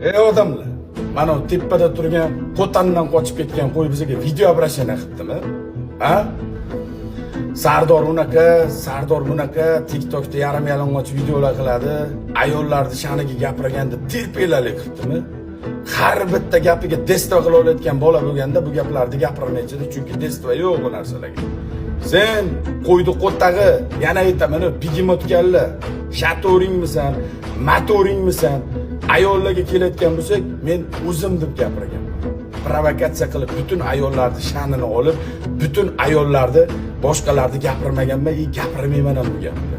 Ey odamlar, mana o tepada turgan qo'tandan qochib ketgan qo'y bizga video обращение qilibdimi? Ha? Sardor bunaqa TikTokda yarim yalang'och videolar qiladi, ayollarni shaniga gapirganda terpelalik qilibdimi? Har bitta gapiga destva qila olayotgan bola bo'lganda bu gaplarni gapirmaychidi, chunki destva yo'q bu narsalarga. Sen qo'ydi qo'tag'i, yana aytaman, bigimotganlar, shatoringmisan, matoringmisan, ayollarga kelayotgan bo'lsak, men o'zim deb gapirganman. Provokatsiya qilib butun ayollarni sha'nini olib, butun ayollarni boshqalarni gapirmaganman, gapirmayman ham bu gapni.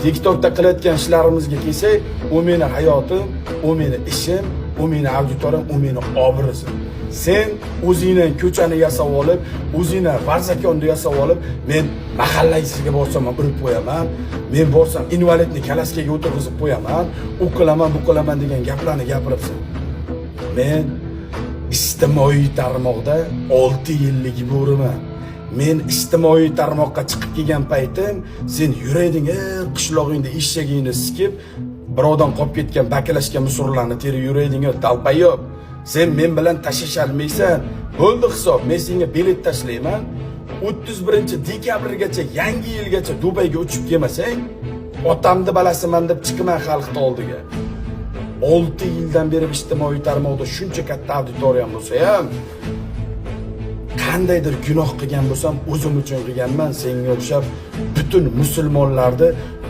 TikTokda qilayotgan ishlarimizga kelsak, u meni hayotim, u meni ishim, u meni auditoriyam, u meni obrazim. Sen o'zingdan ko'chani yasab olib, o'zingdan varzakonni yasab olib, men mahallasiga borsam ham urib qo'yaman, men borsam invalidni kalaskaga o'tirg'izib qo'yaman, u qilaman, bu qilaman degan gaplarni gapiribsan. Men ijtimoiy tarmoqda 6 yillik bo'riman. Men ijtimoiy tarmoqqa chiqib kelgan paytim, sen yurading, qishlog'ingda eshagingni sikib, birovdan qolib ketgan bakalashgan musorlarni terib yurading, talpayob. Sen men bilan tashisholmaysan. Bo'ldi hisob, men senga bilet tashlayman. 31-dekabrgacha, yangi yilgacha Dubayga uchib kelmasang, otamni balasiman deb chiqman xalqning oldiga. 6 yildan beri ijtimoiy tarmoqda shuncha katta auditoriyam bo'lsa ham, qandaydir gunoh qilgan bo'lsam, o'zim uchun qilganman. Senga o'xshab butun musulmonlarni,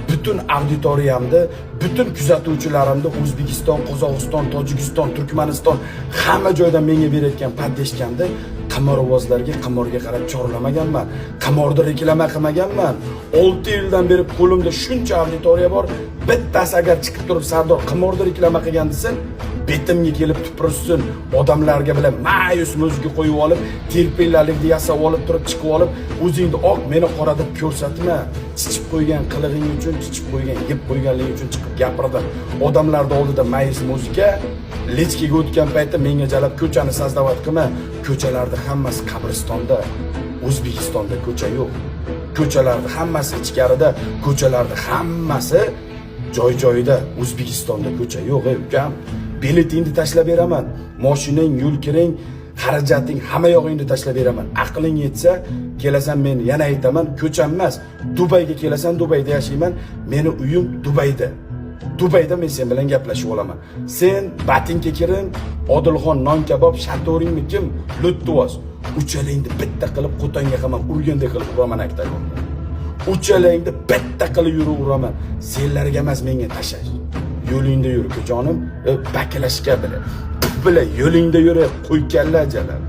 butun auditoriyamni, butun kuzatuvchilarimni O'zbekiston, Qozog'iston, Tojikiston, Turkmaniston hamma joydan menga berayotgan paddeshkanda qimorovozlarga, qimorga qarab chorlamaganman. Qimorni reklama qilmaganman. 6 yildan beri qo'limda shuncha auditoriya bor. Bittasi agar chiqib turib Sardor qimorni reklama qilgan desin, betimga kelib tupursin, odamlarga bilan ma'yus muzga qo'yib olib, terpelalikni yasab olib turib chiqib olib, o'zingni oq, meni qora deb ko'rsatma. Chichib qo'ygan qilig'ing uchun, chichib qo'ygan, yeb qo'yganligi uchun chiqib gapirdim. Odamlarning oldida ma'yus muzika, lechkaga o'tgan paytda menga jalab ko'chani sazdavat qilma. Ko'chalarda hammasi qabristonda, O'zbekistonda ko'cha yo'q. Ko'chalarda hammasi ichkarida, ko'chalarda hammasi joy-joyida, O'zbekistonda ko'cha yo'q, ukam. Biletingni tashlab beraman. Mashinang, yo'l kiring, xarajating, hamma yo'g'ingni tashlab beraman. Aqling yetsa, kelasan, men yana aytaman, ko'cham emas. Dubayga kelasan, Dubayda yashayman. Meni uyim Dubayda. Dubayda men sen bilan gaplashib olaman. Sen Batinga kiring, Odilxon non kabob, shatoringmi kim? Lutvoz. Uchalingni bitta qilib qo'tonga qilman, urgandek qilib uraman aktagonda. Uchalingni bitta qilib yurib uraman. Senlarga emas, menga tashlash. Yo'lingda yur, jonim, baklashga bila yo'lingda yur, qo'y kalla jalal.